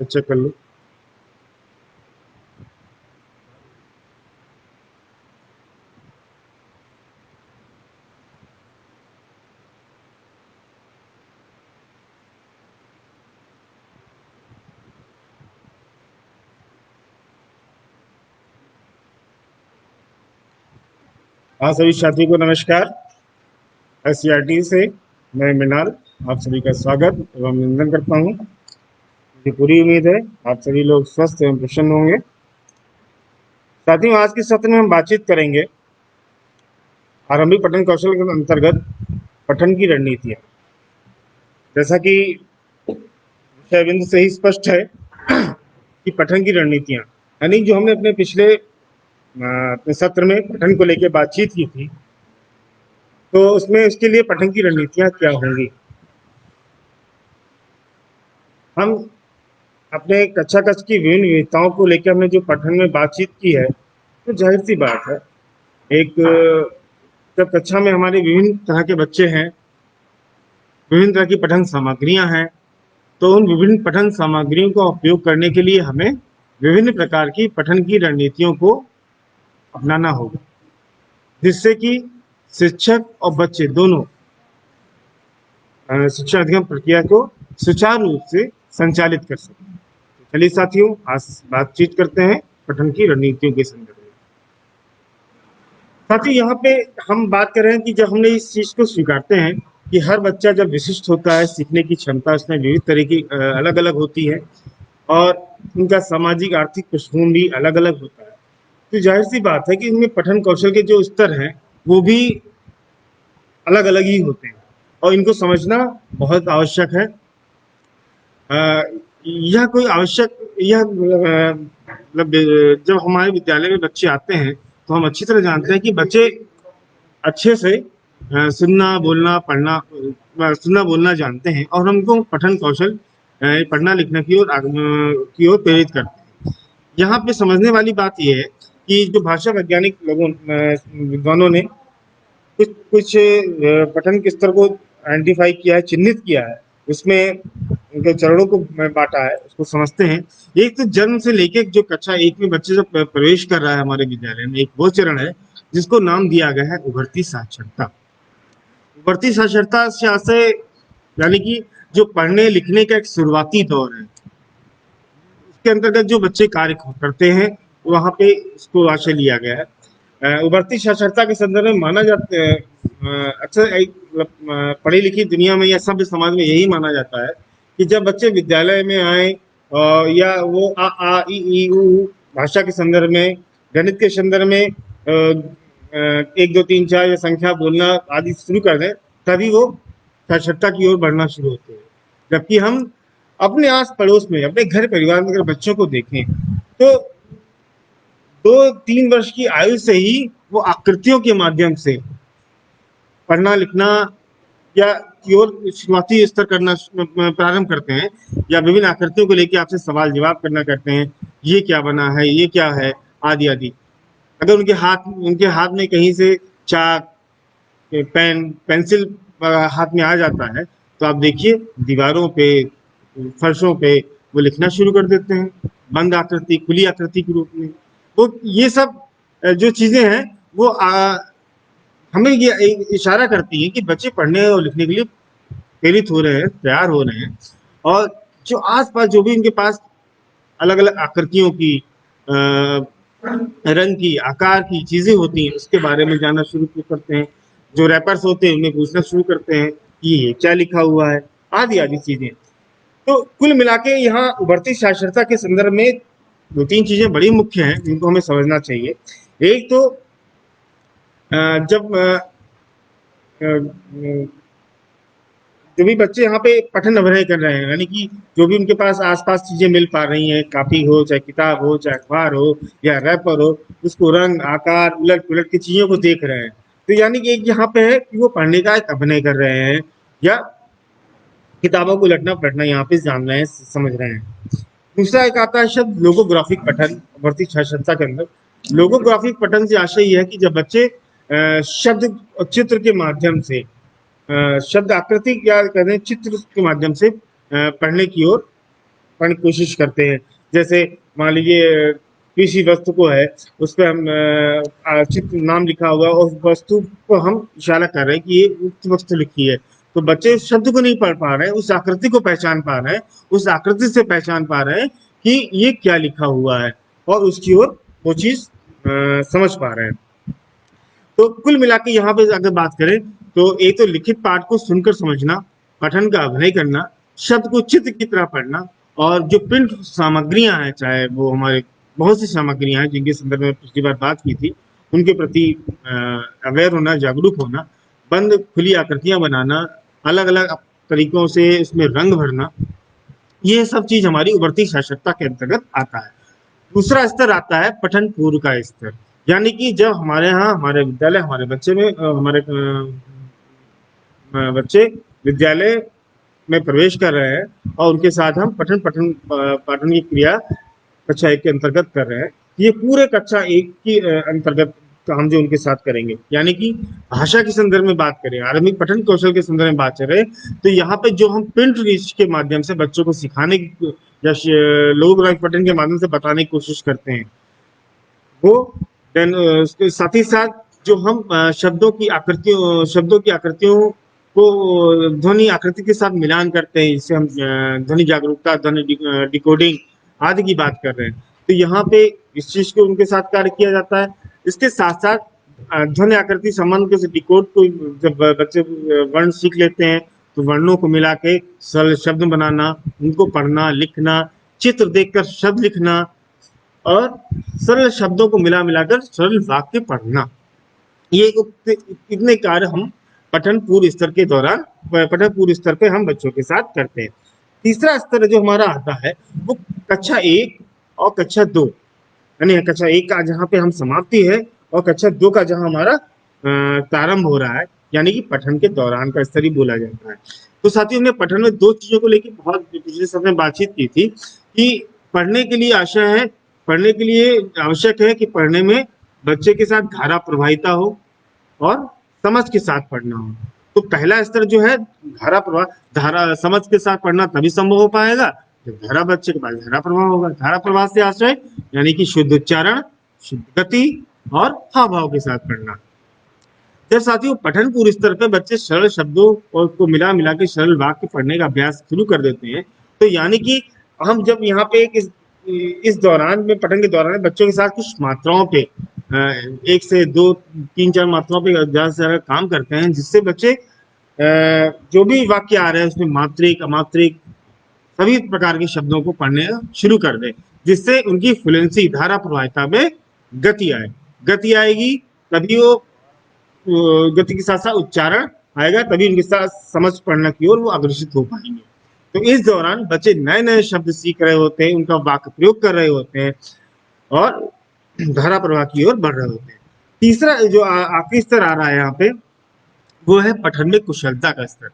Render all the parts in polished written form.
Check कर लो। हाँ, सभी साथियों को नमस्कार। एससीईआरटी से मैं मृणाल आप सभी का स्वागत एवं अभिनंदन करता हूँ। मुझे पूरी उम्मीद है आप सभी लोग स्वस्थ एवं प्रसन्न होंगे। साथियों, आज के सत्र में हम बातचीत करेंगे आरंभिक पठन कौशल के अंतर्गत पठन की रणनीतियाँ। जैसा कि विषय बिंदु से ही स्पष्ट है कि पठन की रणनीतियाँ यानी जो हमने अपने पिछले अपने सत्र में पठन को लेकर बातचीत की थी, तो उसमें उसके लिए पठन की रणनीतियाँ क्या होंगी। हम अपने कक्षा कक्ष की विभिन्न विविधताओं को लेकर हमने जो पठन में बातचीत की है, तो जाहिर सी बात है एक जब कक्षा में हमारे विभिन्न तरह के बच्चे हैं, विभिन्न तरह की पठन सामग्रियां हैं, तो उन विभिन्न पठन सामग्रियों का उपयोग करने के लिए हमें विभिन्न प्रकार की पठन की रणनीतियों को अपनाना होगा, जिससे कि शिक्षक और बच्चे दोनों शिक्षा अधिगम प्रक्रिया को सुचारू रूप से संचालित कर सकें। चलिए साथियों, आज बातचीत करते हैं पठन की रणनीतियों के संदर्भ में। साथियों, यहाँ पे हम बात कर रहे हैं कि जब हमने इस चीज को स्वीकारते हैं कि हर बच्चा जब विशिष्ट होता है, सीखने की क्षमता उसमें विविध तरह की अलग अलग होती है और उनका सामाजिक आर्थिक पृष्ठभूमि भी अलग अलग होता है, तो जाहिर सी बात है कि इनमें पठन कौशल के जो स्तर हैं वो भी अलग अलग ही होते हैं और इनको समझना बहुत आवश्यक है। यह कोई आवश्यक यह मतलब जब हमारे विद्यालय में बच्चे आते हैं तो हम अच्छी तरह जानते हैं कि बच्चे अच्छे से सुनना बोलना पढ़ना सुनना बोलना जानते हैं और हमको पठन कौशल पढ़ना लिखने की ओर प्रेरित करते हैं। यहाँ पे समझने वाली बात यह है कि जो भाषा वैज्ञानिक लोगों विद्वानों ने कुछ कुछ पठन के स्तर को आइडेंटिफाई किया है, चिन्हित किया है, उसमें उनके चरणों को बांटा है, उसको समझते हैं। एक तो जन्म से लेके जो कक्षा 1 में बच्चे जब प्रवेश कर रहा है हमारे विद्यालय में, एक वो चरण है जिसको नाम दिया गया है उभरती साक्षरता। उभरती साक्षरता से आशय यानी कि जो पढ़ने लिखने का एक शुरुआती दौर है, उसके अंतर्गत जो बच्चे कार्य करते हैं वहाँ पे इसको आशय लिया गया है। उभरती साक्षरता के संदर्भ में माना जाता है, अक्सर पढ़ी लिखी दुनिया में या सभ्य समाज में यही माना जाता है कि जब बच्चे विद्यालय में आए या वो आ ई ई उ भाषा के संदर्भ में, गणित के संदर्भ में 1 2 3 4 या संख्या बोलना आदि शुरू कर दें, तभी वो साक्षरता की ओर बढ़ना शुरू होते हैं। जबकि हम अपने आस पड़ोस में, अपने घर परिवार में अगर बच्चों को देखें तो 2-3 वर्ष की आयु से ही वो आकृतियों के माध्यम से पढ़ना लिखना या की ओर शुरुआती स्तर करना प्रारंभ करते हैं, या विभिन्न आकृतियों को लेकर आपसे सवाल जवाब करना करते हैं, ये क्या बना है, ये क्या है, आदि आदि। अगर उनके हाथ में कहीं से चाक, पेन, पेंसिल हाथ में आ जाता है तो आप देखिए दीवारों पे, फर्शों पे वो लिखना शुरू कर देते हैं, बंद आकृति, खुली आकृति के रूप में। तो ये सब जो चीजें हैं वो हमें ये इशारा करती है कि बच्चे पढ़ने और लिखने के लिए प्रेरित हो रहे हैं, तैयार हो रहे हैं, और जो आसपास जो भी इनके पास अलग अलग आकृतियों की, रंग की, आकार की चीजें होती हैं उसके बारे में जानना शुरू करते हैं। जो रैपर्स होते हैं उन्हें पूछना शुरू करते हैं कि ये क्या लिखा हुआ है, आदि आदि चीजें। तो कुल मिला के यहाँ उभरती साक्षरता के संदर्भ में 2-3 चीजें बड़ी मुख्य हैं जिनको हमें समझना चाहिए। एक तो जब जो भी बच्चे यहाँ पे पठन अभिनय कर रहे हैं, यानी कि जो भी उनके पास आसपास चीजें मिल पा रही हैं, कापी हो, चाहे किताब हो, चाहे अखबार हो या रैपर हो, उसको रंग आकार उलट पुलट की चीजों को देख रहे हैं, तो यानी कि एक यहाँ पे है कि वो पढ़ने का एक अभिनय कर रहे हैं या किताबों को उलटना पलटना यहाँ पे जान रहे हैं, समझ रहे हैं। दूसरा एक आता है शब्द लोगोग्राफिक पठन। उभरती साक्षरता के अंदर लोगोग्राफिक पठन से आशय यह है कि जब बच्चे शब्द और चित्र के माध्यम से, शब्द आकृति या कहते हैं चित्र के माध्यम से पढ़ने की ओर पढ़ने की कोशिश करते हैं। जैसे मान लीजिए किसी वस्तु को है, उस पे हम चित्र नाम लिखा होगा और उस वस्तु को हम इशारा कर रहे हैं कि ये उक्त वस्तु लिखी है। तो बच्चे उस शब्द को नहीं पढ़ पा रहे हैं, उस आकृति को पहचान पा रहे हैं, उस आकृति से पहचान पा रहे हैं कि ये क्या लिखा हुआ है और उसकी ओर वो चीज़ समझ पा रहे हैं। तो कुल मिला के यहाँ पे अगर बात करें तो एक तो लिखित पाठ को सुनकर समझना, पठन का अभिनय करना, शब्द को चित्र की तरह पढ़ना, और जो प्रिंट सामग्रियां हैं, चाहे वो हमारे बहुत सी सामग्रियां हैं जिनके संदर्भ में पिछली बार बात की थी, उनके प्रति अवेयर होना, जागरूक होना, बंद खुली आकृतियां बनाना, अलग अलग तरीकों से इसमें रंग भरना, ये सब चीज हमारी उभरती साक्षरता के अंतर्गत आता है। दूसरा स्तर आता है पठन पूर्व का स्तर, यानी कि जब हमारे यहाँ हमारे विद्यालय हमारे बच्चे में हमारे बच्चे विद्यालय में प्रवेश कर रहे हैं और उनके साथ हम पाठन की क्रिया कक्षा एक के अंतर्गत कर रहे हैं। ये पूरे कक्षा एक की अंतर्गत हम जो उनके साथ करेंगे, यानी कि भाषा के संदर्भ में बात करें, आरंभिक पठन कौशल के संदर्भ में बात करें, तो यहाँ पे जो हम प्रिंट रीच के माध्यम से बच्चों को सिखाने की या लोक पठन के माध्यम से बताने की कोशिश करते हैं, वो देन उसके साथ ही साथ जो हम शब्दों की आकृतियों को ध्वनि आकृति के साथ मिलान करते हैं, इससे हम ध्वनि जागरूकता, ध्वनि डिकोडिंग आदि की बात कर रहे हैं। तो यहाँ पे इस चीज को उनके साथ कार्य किया जाता है। इसके साथ साथ ध्वनि आकृति संबंध के डिकोड को जब बच्चे वर्ण सीख लेते हैं तो वर्णों को मिला के सरल शब्द बनाना, उनको पढ़ना, लिखना, चित्र देखकर शब्द लिखना और सरल शब्दों को मिला मिलाकर सरल वाक्य पढ़ना, ये इतने कार्य हम पठन पूर्व स्तर के दौरान पठन पूर्व स्तर पे हम बच्चों के साथ करते हैं। तीसरा स्तर जो हमारा आता है वो कक्षा 1 और कक्षा 2, यानी कक्षा 1 का जहाँ पे हम समाप्ति है और कक्षा 2 का जहाँ हमारा प्रारंभ हो रहा है, यानी कि पठन के दौरान का स्तर ही बोला जाता है। तो साथियों, हमने पठन में दो चीजों को लेकर बहुत पिछले समय बातचीत की थी कि पढ़ने के लिए आशा है, पढ़ने के लिए आवश्यक है कि पढ़ने में बच्चे के साथ धारा प्रवाहिता हो और समझ के साथ पढ़ना हो। तो पहला स्तर जो है धारा समझ के साथ पढ़ना तभी संभव हो पाएगा जब धारा बच्चे के पास धारा प्रवाह होगा। धारा प्रवाह से आशय यानी कि शुद्ध उच्चारण, शुद्ध गति और हाव भाव के साथ पढ़ना। जब साथियों पठन पूर्व स्तर पर बच्चे सरल शब्दों को मिला मिला के सरल वाक्य पढ़ने का अभ्यास शुरू कर देते हैं, तो यानी कि हम जब यहाँ पे इस दौरान में पठन के दौरान बच्चों के साथ कुछ मात्राओं पे 1 से 2, 3, 4 मात्राओं पे ज्यादा से ज्यादा काम करते हैं, जिससे बच्चे जो भी वाक्य आ रहे हैं उसमें मात्रिक, अमात्रिक सभी प्रकार के शब्दों को पढ़ने शुरू कर दें, जिससे उनकी फ्लुएंसी, धारा प्रवाहिता में गति आए। गति आएगी तभी वो गति के साथ साथ उच्चारण आएगा, तभी उनके साथ समझ पढ़ना की ओर वो अग्रसित हो पाएंगे। तो इस दौरान बच्चे नए नए शब्द सीख रहे होते हैं, उनका वाक्य प्रयोग कर रहे होते हैं और धारा प्रवाह की ओर बढ़ रहे होते हैं। तीसरा जो आखिरी स्तर आ रहा है यहाँ पे, वो है पठन में कुशलता का स्तर।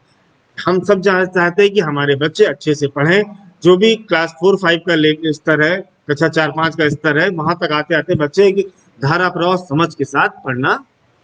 हम सब चाहते हैं कि हमारे बच्चे अच्छे से पढ़ें। जो भी क्लास 4-5 का स्तर है, कक्षा 4-5 का स्तर है, वहां तक आते आते बच्चे धारा प्रवाह समझ के साथ पढ़ना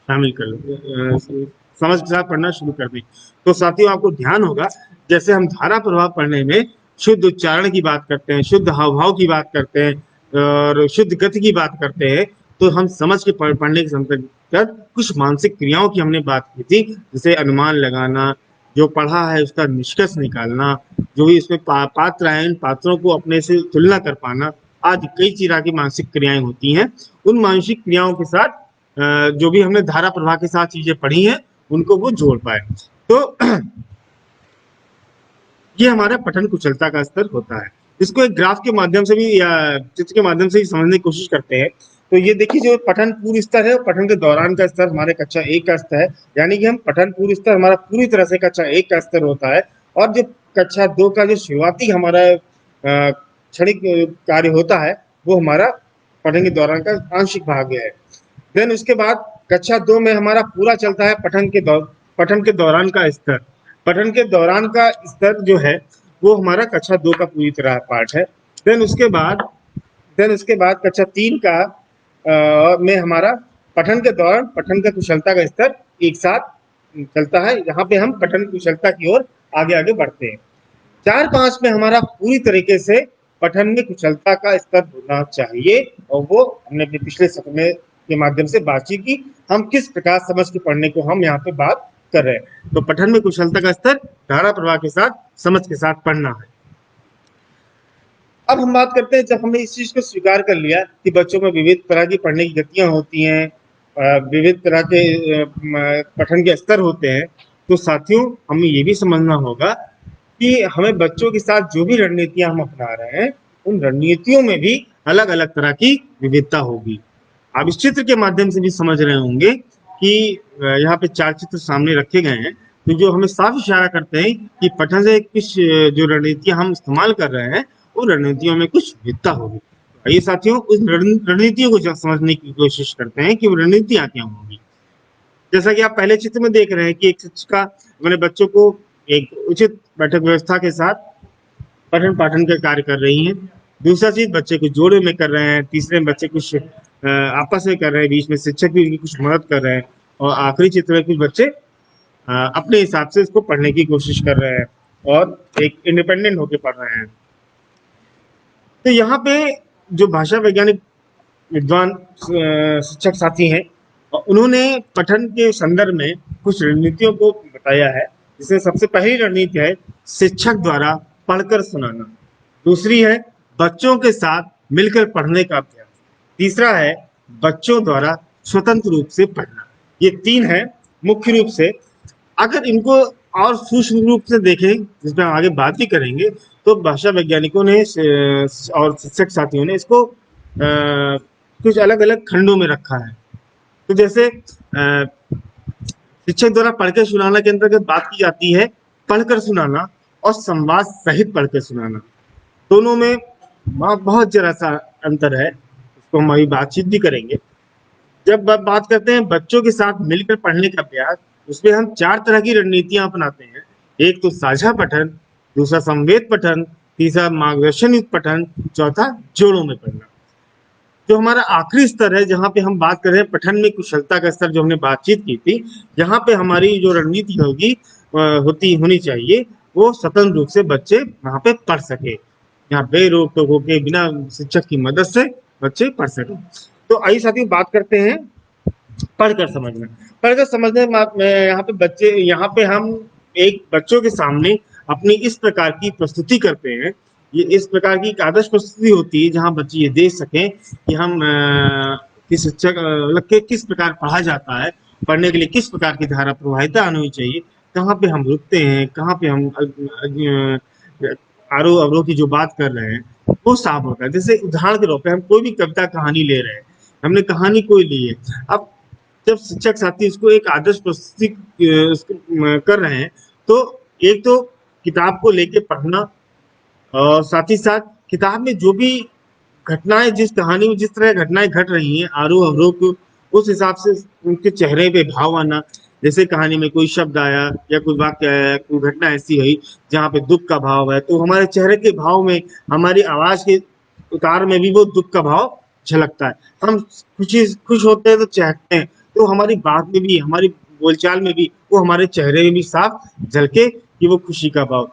शामिल कर समझ के साथ पढ़ना शुरू कर दें। तो साथियों, आपको ध्यान होगा जैसे हम धारा प्रवाह पढ़ने में शुद्ध उच्चारण की बात करते हैं, शुद्ध हाव भाव की बात करते हैं और शुद्ध गति की बात करते हैं, तो हम समझ के पढ़ने के अंतर्गत कुछ मानसिक क्रियाओं की हमने बात की थी, जैसे अनुमान लगाना, जो पढ़ा है उसका निष्कर्ष निकालना, जो भी इसमें पात्र आए, पात्रों को अपने से तुलना कर पाना, आदि कई तरह की मानसिक क्रियाएं होती हैं। उन मानसिक क्रियाओं के साथ जो भी हमने धारा प्रवाह के साथ चीजें पढ़ी हैं उनको वो जोड़ पाए। तो ये हमारा पठन कुशलता का स्तर होता है। इसको एक ग्राफ के माध्यम से भी या चित्र के माध्यम से भी समझने की कोशिश करते हैं। तो ये देखिए, जो पठन पूर्व स्तर है, पठन के दौरान का स्तर हमारे कक्षा 1 का स्तर है, यानी कि हम पठन पूर्व स्तर हमारा पूरी तरह से कक्षा 1 का स्तर होता है, और जो कक्षा 2 का जो शुरुआती हमारा क्षणिक कार्य होता है वो हमारा पठन के दौरान का आंशिक भाग है। देन उसके बाद कक्षा 2 में हमारा पूरा चलता है पठन के दौरान का स्तर। पठन के दौरान का स्तर जो है वो हमारा कक्षा 2 का पूरी तरह पार्ट है। देन उसके बाद कक्षा 3 का में हमारा पठन के दौरान पठन का कुशलता का स्तर एक साथ चलता है। यहाँ पे हम पठन कुशलता की ओर आगे आगे बढ़ते हैं। 4-5 में हमारा पूरी तरीके से पठन में कुशलता का स्तर होना चाहिए। और वो हमने अपने पिछले सत्र में के माध्यम से बातचीत की, हम किस प्रकार समझ के पढ़ने को हम यहाँ पे बात कर रहे हैं। तो पठन में कुशलता का स्तर धारा प्रवाह के साथ समझ के साथ पढ़ना है। अब हम बात करते हैं, जब हमने इस चीज को स्वीकार कर लिया कि बच्चों में विविध तरह की पढ़ने की गतियां होती हैं, विविध तरह के पठन के स्तर होते हैं, तो साथियों हमें ये भी समझना होगा कि हमें बच्चों के साथ जो भी रणनीतियां हम अपना रहे हैं, उन रणनीतियों में भी अलग अलग तरह की विविधता होगी। आप इस चित्र के माध्यम से भी समझ रहे होंगे कि यहाँ पे 4 चित्र सामने रखे गए हैं, तो जो हमें साफ इशारा करते हैं कि पठन से कुछ जो रणनीतियां हम इस्तेमाल कर रहे हैं, उन रणनीतियों में कुछ विविधता होगी। आइए साथियों, उस रणनीतियों को समझने की कोशिश करते हैं कि वो रणनीतियां क्या होंगी। जैसा कि आप पहले चित्र में देख रहे हैं कि एक शिक्षिका अपने बच्चों को एक उचित बैठक व्यवस्था के साथ पठन पाठन का कार्य कर रही हैं। दूसरा चीज, बच्चे कुछ जोड़े में कर रहे हैं। तीसरे में बच्चे कुछ आपस में कर रहे हैं, बीच में शिक्षक भी उनकी कुछ मदद कर रहे हैं। और आखिरी चित्र में कुछ बच्चे अपने हिसाब से इसको पढ़ने की कोशिश कर रहे हैं और एक इंडिपेंडेंट होकर पढ़ रहे हैं। तो यहाँ पे जो भाषा वैज्ञानिक विद्वान शिक्षक साथी हैं, उन्होंने पठन के संदर्भ में कुछ रणनीतियों को बताया है। जिसमें सबसे पहली रणनीति है शिक्षक द्वारा पढ़कर सुनाना। दूसरी है बच्चों के साथ मिलकर पढ़ने का अभ्यास। तीसरा है बच्चों द्वारा स्वतंत्र रूप से पढ़ना। ये 3 है मुख्य रूप से। अगर इनको और सूक्ष्म रूप से देखें, जिसमें हम आगे बात भी करेंगे, तो भाषा वैज्ञानिकों ने और शिक्षक साथियों ने इसको कुछ अलग अलग खंडों में रखा है। तो जैसे शिक्षक द्वारा पढ़ के सुनाना के अंतर्गत बात की जाती है पढ़कर सुनाना और संवाद सहित पढ़ के सुनाना। दोनों में बहुत जरा सा अंतर है, इसको हम अभी बातचीत भी करेंगे। जब बात करते हैं बच्चों के साथ मिलकर पढ़ने का अभ्यास, उसमें हम 4 तरह की रणनीतियां अपनाते हैं। एक तो साझा पठन, दूसरा संवेद पठन, तीसरा मार्गदर्शन युक्त पठन, चौथा जोड़ों में पढ़ना। जो हमारा आखिरी स्तर है, जहाँ पे हम बात कर रहे हैं पठन में कुशलता का स्तर, जो हमने बातचीत की थी, यहाँ पे हमारी जो रणनीति होनी चाहिए, वो स्वतंत्र रूप से बच्चे वहाँ पे पढ़ सके। यहाँ बेरोक टोक होके बिना शिक्षक की मदद से बच्चे पढ़ सके। तो आइए साथियों बात करते हैं पढ़कर समझना। पढ़कर समझने में यहाँ पे हम एक बच्चों के सामने अपनी इस प्रकार की प्रस्तुति करते हैं। ये इस प्रकार की एक आदर्श प्रस्तुति होती है जहाँ बच्चे ये देख सकें कि हम किस शिक्षक के किस प्रकार पढ़ा जाता है, पढ़ने के लिए किस प्रकार की धारा प्रवाहिता आनी चाहिए, कहाँ पे हम रुकते हैं, कहाँ पे हम आरोह अवरोह की जो बात कर रहे हैं वो साफ होता है। जैसे उदाहरण के तौर पे हम कोई भी कविता कहानी ले रहे हैं, हमने कहानी कोई ली है। अब जब शिक्षक साथी इसको एक आदर्श प्रस्तुति कर रहे हैं, तो एक तो किताब को लेके पढ़ना और साथ ही साथ किताब में जो भी घटनाएं, जिस कहानी में जिस तरह घटनाएं घट रही हैं आरोह अवरोह को, उस हिसाब से उनके चेहरे पे भाव आना। जैसे कहानी में कोई शब्द आया या कोई वाक्य आया, कोई घटना ऐसी हुई जहाँ पे दुख का भाव है, तो हमारे चेहरे के भाव में, हमारी आवाज के उतार में भी वो दुख का भाव झलकता है। हम खुश होते हैं तो चहकते हैं, तो हमारी बात में भी, हमारी बोलचाल में भी, वो हमारे चेहरे में भी साफ झलके कि वो खुशी का भाव।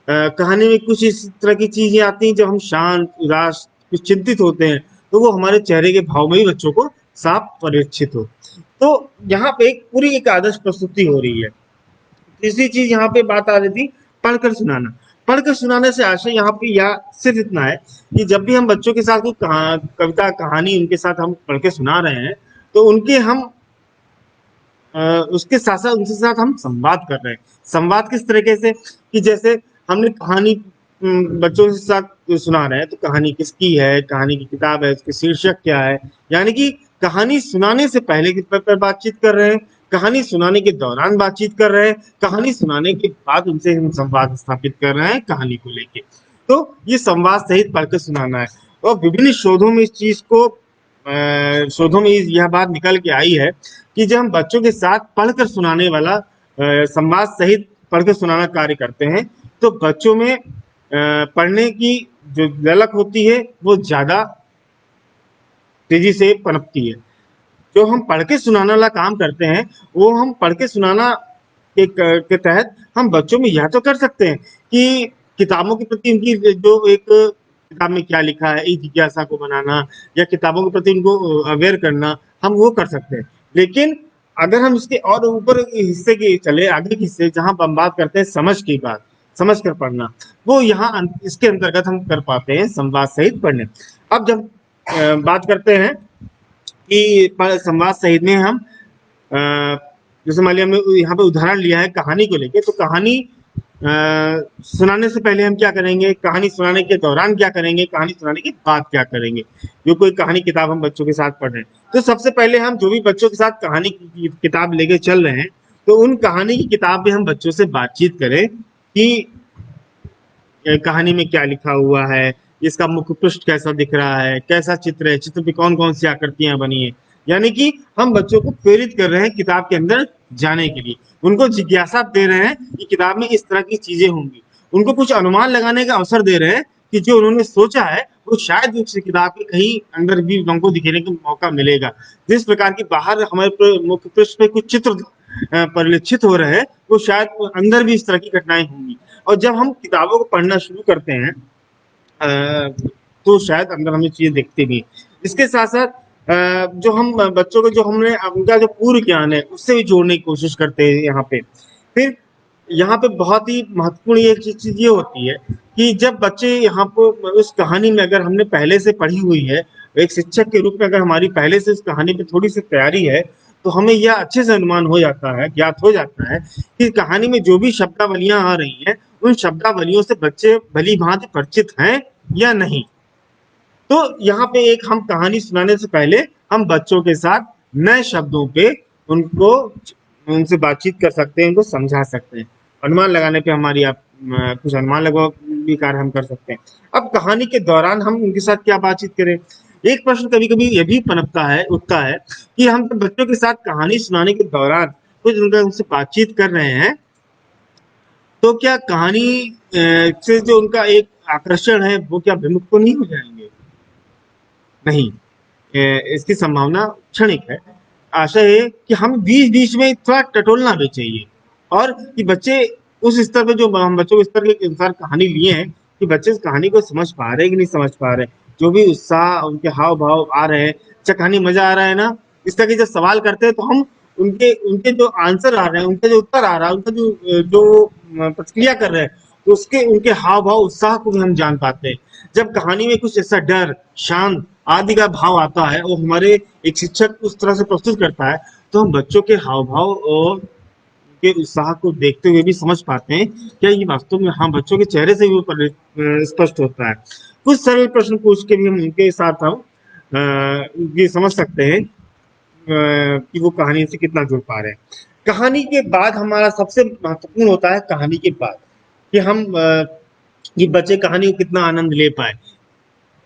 कहानी में कुछ इस तरह की चीजें आती हैं जब हम शांत, उदास, कुछ चिंतित होते हैं, तो वो हमारे चेहरे के भाव में ही बच्चों को साफ परिलक्षित हो। तो यहाँ पे एक पूरी एक आदर्श प्रस्तुति हो रही है। तीसरी चीज यहाँ पे बात आ रही थी पढ़कर सुनाना। पढ़कर सुनाने से आशय यहाँ पे या सिर्फ इतना है कि जब भी हम बच्चों के साथ कोई कविता कहानी उनके साथ हम पढ़ के सुना रहे हैं, तो उसके साथ साथ उनके साथ हम संवाद कर रहे हैं। संवाद किस तरीके से कि जैसे हमने कहानी बच्चों के साथ सुना रहे हैं, तो कहानी किसकी है, कहानी की किताब है, उसके शीर्षक क्या है, यानी कि कहानी सुनाने से पहले किस पर बातचीत कर रहे हैं, कहानी सुनाने के दौरान बातचीत कर रहे हैं, कहानी सुनाने के बाद उनसे हम संवाद स्थापित कर रहे हैं कहानी को लेके। तो ये संवाद सहित पढ़कर सुनाना है। और विभिन्न शोधों में इस चीज को शोधों में यह बात निकल के आई है कि जब हम बच्चों के साथ पढ़कर सुनाने वाला संवाद सहित पढ़कर सुनाना कार्य करते हैं, तो बच्चों में पढ़ने की जो ललक होती है वो ज्यादा तेजी से पनपती है। जो हम पढ़ के सुनाने वाला काम करते हैं, वो हम पढ़ के सुनाना के तहत हम बच्चों में यह तो कर सकते हैं कि किताबों के प्रति उनकी जो एक किताब में क्या लिखा है, एक जिज्ञासा को बनाना या किताबों के प्रति उनको अवेयर करना, हम वो कर सकते हैं। लेकिन अगर हम इसके और ऊपर हिस्से के चले, आगे के हिस्से जहाँ हम बात करते हैं समझ की बात, समझ कर पढ़ना, वो यहाँ इसके अंतर्गत हम कर पाते हैं संवाद सहित पढ़ने। अब जब बात करते हैं कि संवाद सहित में हम जैसे मान लिया हमने यहाँ पे उदाहरण लिया है कहानी को लेके, तो कहानी सुनाने से पहले हम क्या करेंगे, कहानी सुनाने के दौरान क्या करेंगे, कहानी सुनाने के बाद क्या करेंगे। जो कोई कहानी किताब हम बच्चों के साथ पढ़ रहे हैं, तो सबसे पहले हम जो भी बच्चों के साथ कहानी की किताब लेके चल रहे हैं, तो उन कहानी की किताब में हम बच्चों से बातचीत करें कि कहानी में क्या लिखा हुआ है, इसका मुख्य पृष्ठ कैसा दिख रहा है, कैसा चित्र है, चित्र पे कौन कौन सी आकृतियां बनी है। यानी कि हम बच्चों को प्रेरित कर रहे हैं किताब के अंदर जाने के लिए, उनको जिज्ञासा दे रहे हैं कि किताब में इस तरह की चीजें होंगी, उनको कुछ अनुमान लगाने का अवसर दे रहे हैं कि जो उन्होंने सोचा है वो शायद उस किताब के कहीं अंदर भी उनको दिखने का मौका मिलेगा। जिस प्रकार की बाहर हमारे मुख्य पृष्ठ पे कुछ चित्र परिलक्षित हो रहे हैं, वो शायद अंदर भी इस तरह की घटनाएं होंगी। और जब हम किताबों को पढ़ना शुरू करते हैं तो शायद अंदर हमें चीजें दिखती भी। इसके साथ साथ जो हम बच्चों को जो हमने उनका जो पूर्व ज्ञान है उससे भी जोड़ने की कोशिश करते हैं यहाँ पे। फिर यहाँ पे बहुत ही महत्वपूर्ण एक चीज ये होती है कि जब बच्चे यहाँ पर उस कहानी में अगर हमने पहले से पढ़ी हुई है, एक शिक्षक के रूप में अगर हमारी पहले से उस कहानी पे थोड़ी सी तैयारी है, तो हमें यह अच्छे से अनुमान हो जाता है, ज्ञात हो जाता है कि कहानी में जो भी शब्दावलियां आ रही हैं, उन शब्दावलियों से बच्चे भली भांति परिचित हैं या नहीं। तो यहाँ पे एक हम कहानी सुनाने से पहले हम बच्चों के साथ नए शब्दों पे उनको उनसे बातचीत कर सकते हैं, उनको समझा सकते हैं। अनुमान लगाने पे हमारी आप कुछ अनुमान लगा भी कार्य हम कर सकते हैं। अब कहानी के दौरान हम उनके साथ क्या बातचीत करें। एक प्रश्न कभी कभी ये भी पनपता है, उठता है कि हम बच्चों के साथ कहानी सुनाने के दौरान कुछ उनसे बातचीत कर रहे हैं, तो क्या कहानी से जो उनका एक आकर्षण है वो क्या विमुख तो नहीं हो जाएंगे। नहीं, इसकी संभावना क्षणिक है। आशा है कि हम बीच बीच में थोड़ा टटोलना भी चाहिए, और कि बच्चे उस स्तर पे जो हम बच्चों के स्तर के अनुसार कहानी लिए हैं कि बच्चे इस कहानी को समझ पा रहे हैं कि नहीं समझ पा रहे हैं, जो भी उत्साह उनके हाव भाव आ रहे हैं, अच्छा कहानी मजा आ रहा है ना, इस तरह के जब सवाल करते हैं तो हम उनके उनके जो आंसर आ रहे हैं, उनका जो उत्तर आ रहा है, उनका जो जो प्रतिक्रिया कर रहे हैं, तो उसके उनके हाव भाव उत्साह को भी हम जान पाते हैं। जब कहानी में कुछ ऐसा डर, शांत आदि का भाव आता है और हमारे एक शिक्षक उस तरह से प्रस्तुत करता है, तो हम बच्चों के हाव भाव और के उत्साह को देखते हुए भी समझ पाते हैं क्या ये वास्तव में हाँ बच्चों के चेहरे से भी स्पष्ट होता है। कुछ सरल प्रश्न पूछ के भी हम उनके साथ हम ये समझ सकते हैं कि वो कहानी से कितना जुड़ पा रहे हैं। कहानी के बाद हमारा सबसे महत्वपूर्ण होता है कहानी के बाद कि हम ये बच्चे कहानी को कितना आनंद ले पाए।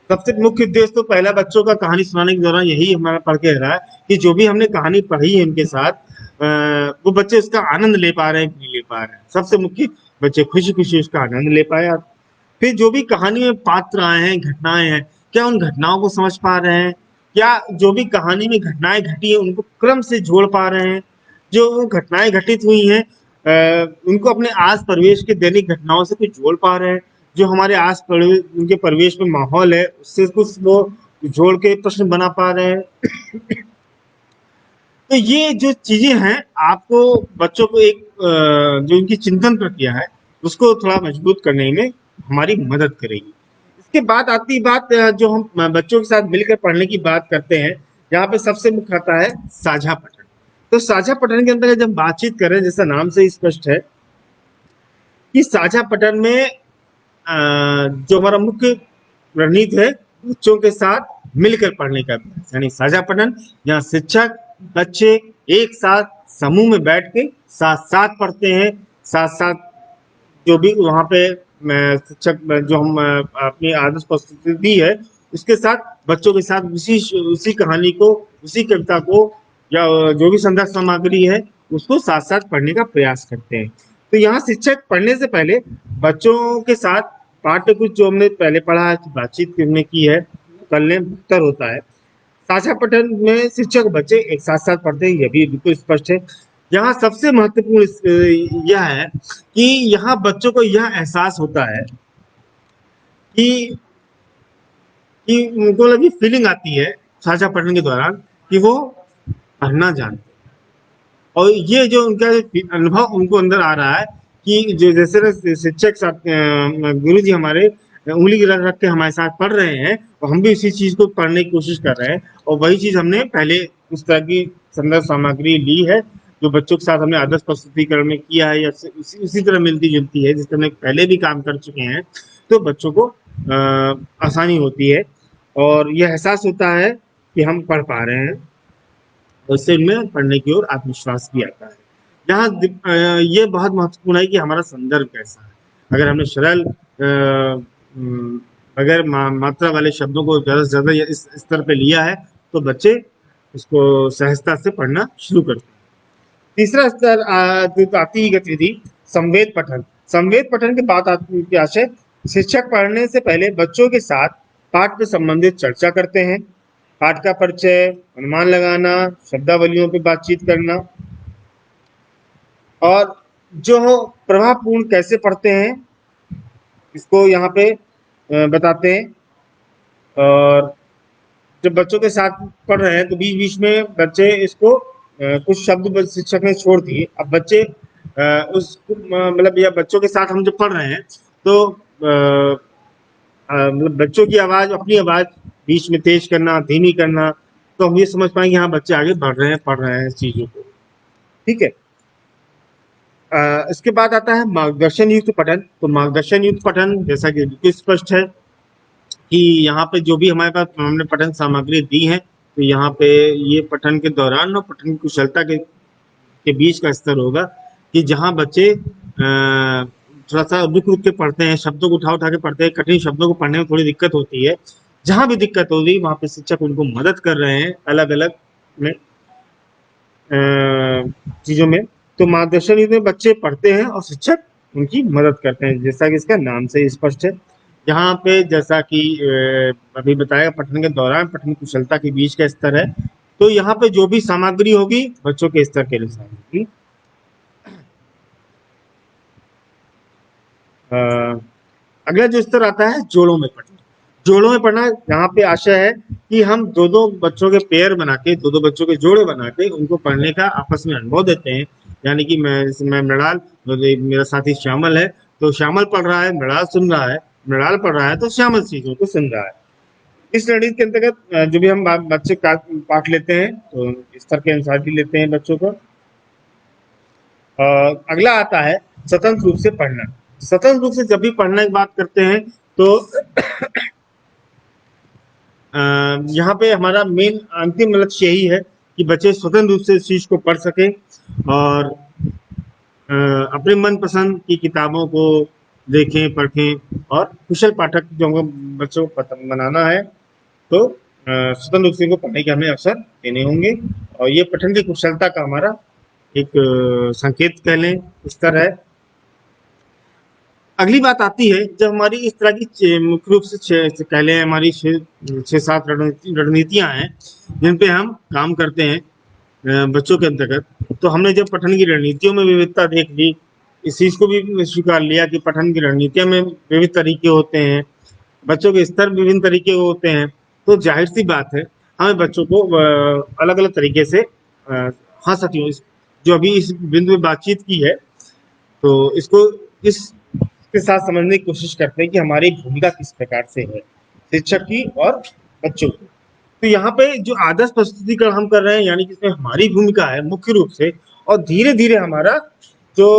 सबसे मुख्य उद्देश्य तो पहला बच्चों का कहानी सुनाने के दौरान यही हमारा पढ़ के रहा है कि जो भी हमने कहानी पढ़ी है उनके साथ वो बच्चे उसका आनंद ले पा रहे हैं कि नहीं ले पा रहे हैं। सबसे मुख्य बच्चे खुशी खुशी उसका आनंद ले पाए। फिर जो भी कहानी में पात्र आए हैं, घटनाएं हैं, क्या उन घटनाओं को समझ पा रहे हैं, क्या जो भी कहानी में घटनाएं घटी है उनको क्रम से जोड़ पा रहे हैं, जो घटनाएं घटित हुई हैं उनको अपने आस परिवेश के दैनिक घटनाओं से कुछ जोड़ पा रहे हैं, जो हमारे आस परिवेश उनके परिवेश में माहौल है उससे कुछ वो जोड़ के प्रश्न बना पा रहे हैं। तो ये जो चीजें हैं आपको बच्चों को एक जो इनकी चिंतन प्रक्रिया है उसको थोड़ा मजबूत करने में हमारी मदद करेगी। इसके बाद आती बात जो हम बच्चों के साथ मिलकर पढ़ने की बात करते हैं, यहाँ पे सबसे मुख्य आता है साझा पठन। तो साझा पठन के अंदर जब बातचीत करें, जैसा नाम से स्पष्ट है कि साझा पठन में जो हमारा मुख्य रणनीति है बच्चों के साथ मिलकर पढ़ने का, यानी साझा पठन जहाँ शिक्षक बच्चे एक साथ समूह में बैठ के साथ साथ पढ़ते हैं, साथ साथ जो भी वहाँ पे शिक्षक जो हम अपनी आदर्श प्रस्तुति दी है उसके साथ बच्चों के साथ उसी कहानी को, उसी कविता को या जो भी संदर्भ सामग्री है उसको साथ साथ पढ़ने का प्रयास करते हैं। तो यहाँ शिक्षक पढ़ने से पहले बच्चों के साथ पाठ्य कुछ जो हमने पहले पढ़ा है, बातचीत हमने की है, करने बेहतर होता है। साझा पठन में शिक्षक बच्चे एक साथ साथ पढ़ते हैं, यह भी बिल्कुल स्पष्ट है। यहाँ सबसे महत्वपूर्ण यह है कि यहाँ बच्चों को यह एहसास होता है कि कि उनको लगी फीलिंग आती है साझा पठन के दौरान कि वो पढ़ना जानते हैं। और ये जो उनका अनुभव उनको अंदर आ रहा है कि जो जैसे ना शिक्षक साथ गुरु जी हमारे उंगली रख रख के हमारे साथ पढ़ रहे हैं और हम भी इसी चीज को पढ़ने की कोशिश कर रहे हैं और वही चीज हमने पहले उस तरह की संदर्भ सामग्री ली है जो बच्चों के साथ हमने आदर्श प्रस्तुतिकरण में किया है या उसी तरह मिलती जुलती है जिससे हम पहले भी काम कर चुके हैं। तो बच्चों को आसानी होती है और यह एहसास होता है कि हम पढ़ पा रहे हैं। उससे इनमें पढ़ने की ओर आत्मविश्वास भी आता है। यहाँ ये बहुत महत्वपूर्ण है कि हमारा संदर्भ कैसा है। अगर हमने सरल अगर मात्रा वाले शब्दों को ज़्यादा से ज़्यादा इस स्तर पे लिया है तो बच्चे इसको सहजता से पढ़ना शुरू करते हैं। तीसरा स्तर जो आती है गतिविधि संवेद पठन। संवेद पठन के बाद आती है आशय शिक्षक पढ़ने से पहले बच्चों के साथ पाठ से संबंधित चर्चा करते हैं। पाठ का परिचय, अनुमान लगाना, शब्दावलियों पे बातचीत करना और जो प्रभावपूर्ण कैसे पढ़ते हैं इसको यहाँ पे बताते हैं। और जब बच्चों के साथ पढ़ रहे हैं तो बीच बीच में बच्चे इसको कुछ शब्द शिक्षक ने छोड़ दिए। अब बच्चे उस मतलब या बच्चों के साथ हम जब पढ़ रहे हैं तो मतलब बच्चों की आवाज अपनी आवाज बीच में तेज करना, धीमी करना, तो हम ये समझ पाएंगे हाँ बच्चे आगे बढ़ रहे हैं, पढ़ रहे हैं इस चीजों को। ठीक है। इसके बाद आता है मार्गदर्शन युक्त पठन। तो मार्गदर्शन युक्त पठन जैसा कि बिल्कुल स्पष्ट है कि यहाँ पे जो भी हमारे पास हमने पठन सामग्री दी है तो यहाँ पे ये पठन के दौरान और पठन की कुशलता के बीच का स्तर होगा कि जहाँ बच्चे थोड़ा सा रुक रुक के पढ़ते हैं, शब्दों को उठा उठा के पढ़ते हैं, कठिन शब्दों को पढ़ने में थोड़ी दिक्कत होती है। जहाँ भी दिक्कत होगी वहाँ पे शिक्षक उनको मदद कर रहे हैं अलग अलग में चीजों में। तो मार्गदर्शन में बच्चे पढ़ते हैं और शिक्षक उनकी मदद करते हैं जैसा कि इसका नाम से स्पष्ट है। यहाँ पे जैसा कि अभी बताया पठन के दौरान पठन कुशलता के बीच का स्तर है तो यहाँ पे जो भी सामग्री होगी बच्चों के स्तर के अनुसार होगी। अगला जो स्तर आता है जोड़ों में पढ़ना। जोड़ों में पढ़ना यहाँ पे आशय है कि हम दो दो बच्चों के पेयर बना के दो दो बच्चों के जोड़े बना के उनको पढ़ने का आपस में अनुभव देते हैं। यानी कि मैं मृणाल, मेरा साथी श्यामल है तो श्यामल पढ़ रहा है, मृणाल सुन रहा है, मृणाल पढ़ रहा है तो श्यामल चीजों को सुन रहा है। इस रणनीति के अंतर्गत जो भी हम बच्चे पाठ लेते हैं तो स्तर के अनुसार भी लेते हैं बच्चों को। अगला आता है स्वतंत्र रूप से पढ़ना। स्वतंत्र रूप से जब भी पढ़ने की बात करते हैं तो यहाँ पे हमारा मेन अंतिम लक्ष्य यही है कि बच्चे स्वतंत्र रूप से इस चीज को पढ़ सकें और अपने मनपसंद की किताबों को देखें, पढ़ें और कुशल पाठक जो बच्चों को बनाना है तो स्वतंत्र रूप से इनको पढ़ने के हमें अवसर देने होंगे। और ये पठन की कुशलता का हमारा एक संकेत कह लें स्तर है। अगली बात आती है जब हमारी इस तरह की मुख्य रूप से कह लें हमारी 6-7 रणनीतियां हैं जिन पे हम काम करते हैं बच्चों के अंतर्गत। तो हमने जब पठन की रणनीतियों में विविधता देख ली, इस चीज को भी स्वीकार लिया कि पठन की रणनीतियों में विविध तरीके होते हैं, बच्चों के स्तर विभिन्न तरीके होते हैं, तो जाहिर सी बात है हमें बच्चों को अलग अलग तरीके से हाँ साथियों जो अभी इस बिंदु में बातचीत की है तो इसको इसके साथ समझने की कोशिश करते हैं कि हमारी भूमिका किस प्रकार से है शिक्षक की और बच्चों की। तो यहाँ पे जो आदर्श प्रस्तुतिकरण हम कर रहे हैं यानी कि इसमें हमारी भूमिका है मुख्य रूप से और धीरे धीरे हमारा जो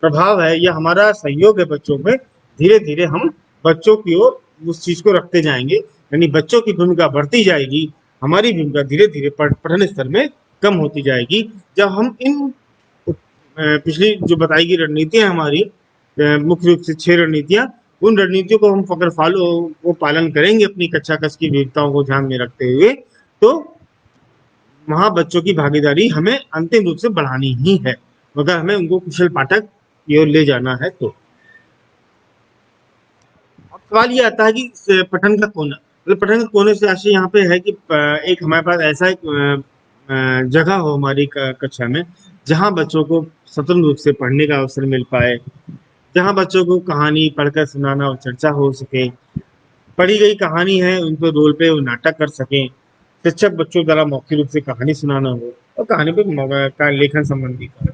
प्रभाव है या हमारा सहयोग है बच्चों में, धीरे धीरे हम बच्चों की ओर उस चीज को रखते जाएंगे। यानी बच्चों की भूमिका बढ़ती जाएगी, हमारी भूमिका धीरे धीरे पठन स्तर में कम होती जाएगी। जब हम इन पिछली जो बताई गई रणनीतियां हमारी मुख्य रूप से 6 रणनीतियां, उन रणनीतियों को हम अगर वो पालन करेंगे अपनी कक्षा कक्ष की विविधताओं को ध्यान में रखते हुए तो वहां बच्चों की भागीदारी हमें अंतिम रूप से बढ़ानी ही है अगर हमें उनको कुशल पाठक की ओर ले जाना है तो। अब सवाल ये आता है कि पठन का कोना, मतलब पठन के कोने से आशय यहाँ पे है कि एक हमारे पास ऐसा एक जगह हो हमारी कक्षा में जहाँ बच्चों को स्वतंत्र रूप से पढ़ने का अवसर मिल पाए, जहाँ बच्चों को कहानी पढ़कर सुनाना और चर्चा हो सके, पढ़ी गई कहानी है उनको रोल पे वो नाटक कर सकें, शिक्षक बच्चों द्वारा मौखिक रूप से कहानी सुनाना हो और कहानी पे का लेखन संबंधी का।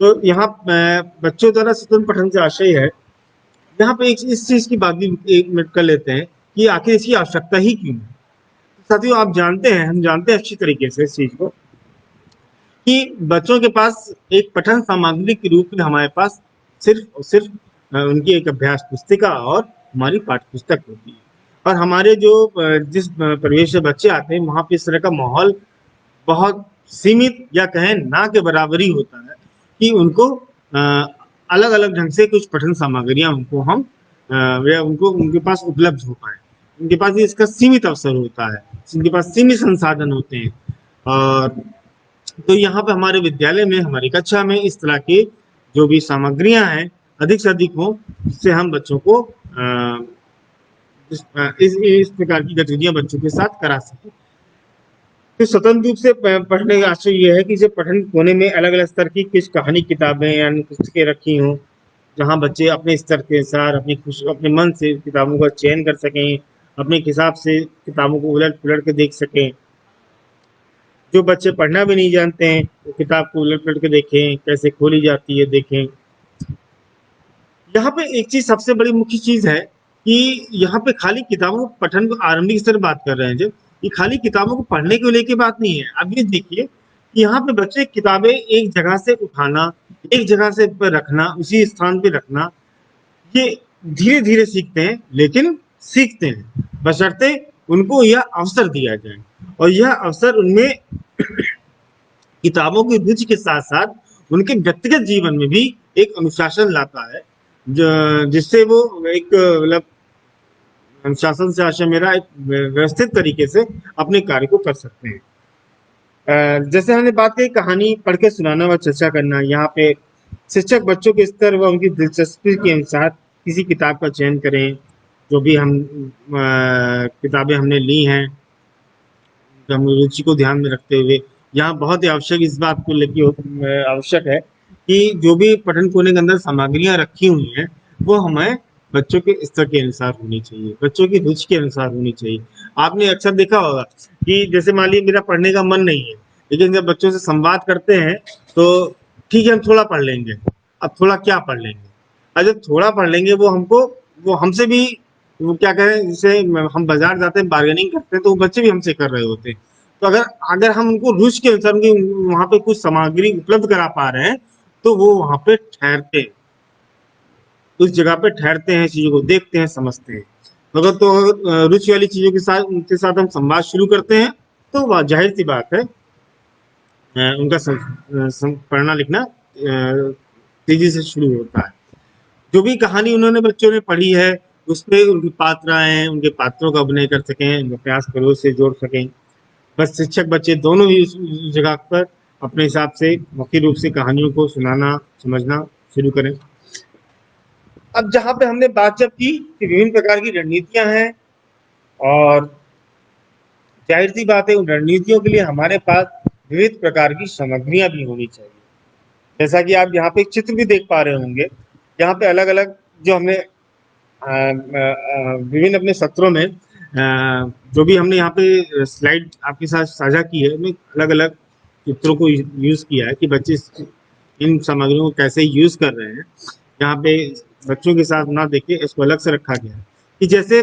तो यहाँ बच्चों द्वारा स्वतंत्र पठन से आशय है, यहाँ पे एक इस चीज की बात भी 1 मिनट कर लेते हैं कि आखिर इसकी आवश्यकता ही क्यों है। साथियों आप जानते हैं, हम जानते हैं अच्छी तरीके से इस चीज को कि बच्चों के पास एक पठन सामग्री के रूप में हमारे पास सिर्फ और सिर्फ उनकी एक अभ्यास पुस्तिका और हमारी पाठ्य पुस्तक होती है। और हमारे जो जिस परिवेश से बच्चे आते हैं वहाँ पे इस तरह का माहौल बहुत सीमित या कहें ना के बराबर ही होता है कि उनको अलग अलग ढंग से कुछ पठन सामग्रियां उनको हम या उनको उनके पास उपलब्ध हो पाए। उनके पास इसका सीमित अवसर होता है, उनके पास सीमित संसाधन होते हैं। और तो यहाँ पे हमारे विद्यालय में हमारी कक्षा में इस तरह की जो भी सामग्रियां हैं अधिक से अधिक हो, जिससे हम बच्चों को इस प्रकार की गतिविधियां बच्चों के साथ करा सकें। तो स्वतंत्र रूप से पढ़ने का आशय ये है कि जब पठन कोने में अलग अलग स्तर की कुछ कहानी किताबें या पुस्तकें रखी हों, जहाँ बच्चे अपने स्तर के अनुसार अपने मन से किताबों का चयन कर सकें, अपने हिसाब से किताबों को उलट पुलट के देख सकें। जो बच्चे पढ़ना भी नहीं जानते हैं वो किताब को उलट पुलट के देखें, कैसे खोली जाती है देखें। यहाँ पे एक चीज सबसे बड़ी मुख्य चीज है कि यहाँ पे खाली किताबों को पठन को आरंभिक स्तर बात कर रहे हैं, जब ये खाली किताबों को पढ़ने को लेके बात नहीं है। अब ये देखिए कि यहाँ पे बच्चे किताबें एक जगह से उठाना, एक जगह से रखना, उसी स्थान पे रखना, ये धीरे धीरे सीखते हैं, लेकिन सीखते हैं बशर्ते उनको यह अवसर दिया जाए। और यह अवसर उनमें किताबों की रुचि के साथ साथ उनके व्यक्तिगत जीवन में भी एक अनुशासन लाता है, जिससे वो एक मतलब अनुशासन से आशय मेरा एक व्यवस्थित तरीके से अपने कार्य को कर सकते हैं। जैसे हमने बात की कहानी पढ़ के सुनाना व चर्चा करना, यहाँ पे शिक्षक बच्चों के स्तर व उनकी दिलचस्पी के अनुसार किसी किताब का चयन करें। जो भी हम किताबें हमने ली हैं हम रुचि को ध्यान में रखते हुए, यहाँ बहुत ही आवश्यक इस बात को लेके आवश्यक है कि जो भी पठन कोने के अंदर सामग्रियां रखी हुई हैं वो हमें बच्चों के स्तर के अनुसार होनी चाहिए, बच्चों की रुचि के अनुसार होनी चाहिए। आपने अक्सर देखा होगा कि जैसे मान लीजिए मेरा पढ़ने का मन नहीं है, लेकिन जब बच्चों से संवाद करते हैं तो ठीक है हम थोड़ा पढ़ लेंगे, अब थोड़ा क्या पढ़ लेंगे, और जब थोड़ा पढ़ लेंगे वो हमसे भी वो क्या कहें, जैसे हम बाजार जाते हैं बार्गेनिंग करते हैं तो वो बच्चे भी हमसे कर रहे होते हैं। तो अगर अगर हम उनको रुचि के अनुसार उनकी वहां पे कुछ सामग्री उपलब्ध करा पा रहे हैं तो वो वहां पे ठहरते हैं, उस जगह पे ठहरते हैं, चीजों को देखते हैं, समझते हैं। अगर तो रुचि वाली चीजों के साथ उनके साथ हम संवाद शुरू करते हैं तो वह जाहिर सी बात है उनका पढ़ना लिखना तेजी से शुरू होता है। जो भी कहानी उन्होंने बच्चों ने पढ़ी है उस पर उनकी पात्राएं उनके पात्रों का अभिनय कर सकें, अभ्यास परोस से जोड़ सकें। बस शिक्षक बच्चे दोनों ही उस जगह पर अपने हिसाब से मुख्य रूप से कहानियों को सुनाना समझना शुरू करें। अब जहाँ पे हमने बात जब की कि विभिन्न प्रकार की रणनीतियां हैं और जाहिर सी बात है उन रणनीतियों के लिए हमारे पास विविध प्रकार की सामग्रियां भी होनी चाहिए। जैसा कि आप यहाँ पे एक चित्र भी देख पा रहे होंगे, यहाँ पे अलग अलग जो हमने विभिन्न अपने सत्रों में जो भी हमने यहाँ पे स्लाइड आपके साथ साझा की है, उसमें अलग अलग चित्रों को यूज किया है कि बच्चे इन सामग्रियों को कैसे यूज कर रहे हैं। यहाँ पे बच्चों के साथ ना देखे इसको अलग से रखा गया है कि जैसे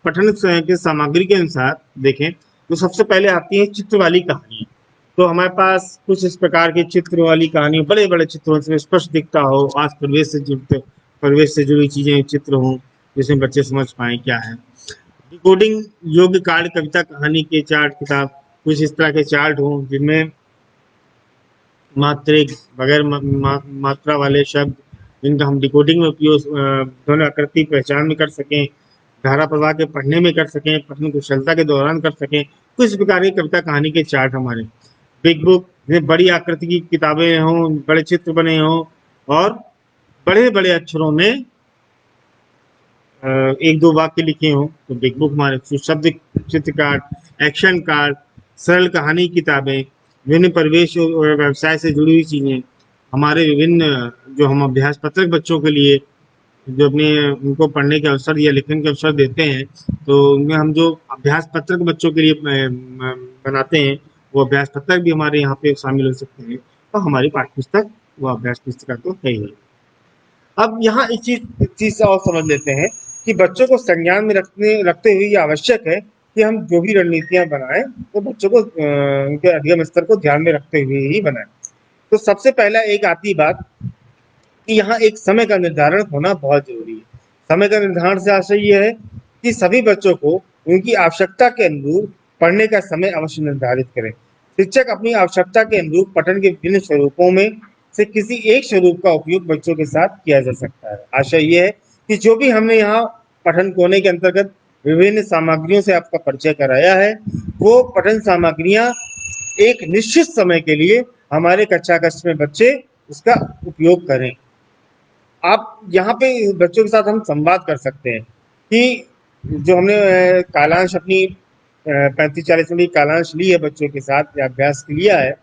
पठन के सामग्री के अनुसार देखें तो सबसे पहले आती है चित्र वाली कहानी। तो हमारे पास कुछ इस प्रकार के चित्र वाली कहानी, बड़े बड़े चित्रों से स्पष्ट दिखता हो, आज परिवेश से जुड़ी चीजें चित्र हों जिसमें बच्चे समझ पाए क्या है। डिकोडिंग योग्य कार्ड कविता कहानी के चार्ट किताब कुछ इस तरह के चार्ट हों जिनमें मात्रिक बगैर मात्रा वाले शब्द जिनका हम डिकोडिंग में उपयोग ध्वनि आकृति पहचान में कर सकें, धारा प्रवाह के पढ़ने में कर सकें, पठन कुशलता के दौरान कर सकें। कुछ प्रकार की कविता कहानी के चार्ट हमारे बिग बुक में बड़ी आकृति की किताबें हों, बड़े चित्र बने हों और बड़े बड़े अक्षरों में एक दो वाक्य लिखे हों तो बिग बुक हमारे शब्द चित्र कार्ड, एक्शन कार्ड, सरल कहानी किताबें, विभिन्न परिवेश और व्यवसाय से जुड़ी हुई चीजें, हमारे विभिन्न जो हम अभ्यास पत्रक बच्चों के लिए जो अपने उनको पढ़ने के अवसर या लिखने के अवसर देते हैं तो उनमें हम जो अभ्यास पत्रक बच्चों के लिए बनाते हैं, वो अभ्यास पत्रक भी हमारे यहाँ पे शामिल हो सकते हैं। और हमारी पाठ्य पुस्तक वो अभ्यास पुस्तक तो है ही। अब यहाँ एक चीज से और समझ लेते हैं कि बच्चों को संज्ञान में रखते हुए ये आवश्यक है कि हम जो भी रणनीतियां बनाएं तो बच्चों को उनके अधिगम स्तर को ध्यान में रखते हुए ही बनाएं। तो सबसे पहला एक आती बात कि यहाँ एक समय का निर्धारण होना बहुत जरूरी है। समय का निर्धारण से आशय ये है कि सभी बच्चों को उनकी आवश्यकता के अनुरूप पढ़ने का समय अवश्य निर्धारित करें। शिक्षक अपनी आवश्यकता के अनुरूप पठन के विभिन्न स्वरूपों में से किसी एक स्वरूप का उपयोग बच्चों के साथ किया जा सकता है। आशय ये है कि जो भी हमने यहाँ पठन कोने के अंतर्गत विभिन्न सामग्रियों से आपका परिचय कराया है, वो पठन सामग्रियां एक निश्चित समय के लिए हमारे कक्षा कक्ष में बच्चे उसका उपयोग करें। आप यहाँ पे बच्चों के साथ हम संवाद कर सकते हैं कि जो हमने कालांश अपनी 35-40 मिनट की कालांश ली है बच्चों के साथ या अभ्यास लिया है,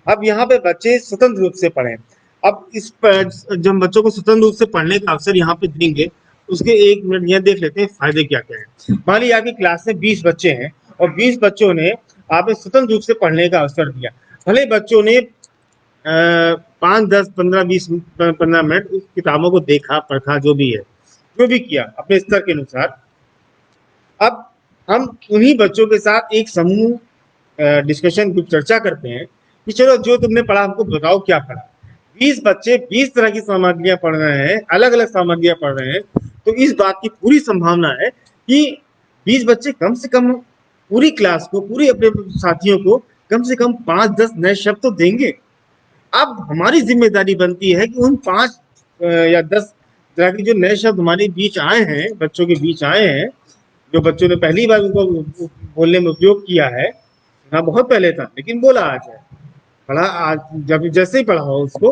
अब यहाँ पे बच्चे स्वतंत्र रूप से पढ़ें। अब इस पर जब हम बच्चों को स्वतंत्र रूप से पढ़ने का अवसर यहाँ पे देंगे, उसके 1 मिनट यह देख लेते हैं फायदे क्या क्या है। मान लीजिए आपकी क्लास में 20 बच्चे हैं और 20 बच्चों ने आपने स्वतंत्र रूप से पढ़ने का अवसर दिया। भले बच्चों ने 5, 10, 15, 20, 15 मिनट उस किताबों को देखा, पढ़ा, जो भी है, जो भी किया अपने स्तर के अनुसार। अब हम उन्हीं बच्चों के साथ एक समूह डिस्कशन ग्रुप चर्चा करते हैं कि चलो जो तुमने पढ़ा हमको बताओ क्या पढ़ा। 20 बच्चे 20 तरह की सामग्रियां पढ़ रहे हैं, अलग अलग सामग्रियां पढ़ रहे हैं, तो इस बात की पूरी संभावना है कि 20 बच्चे कम से कम पूरी क्लास को, पूरी अपने साथियों को कम से कम 5-10 नए शब्द तो देंगे। अब हमारी जिम्मेदारी बनती है कि उन 5 या 10 तरह के जो नए शब्द हमारे बीच आए हैं, बच्चों के बीच आए हैं, जो बच्चों ने पहली बार उनको बोलने में उपयोग किया है, हाँ बहुत पहले था लेकिन बोला आज है, पढ़ा आज जब जैसे ही पढ़ा हो उसको,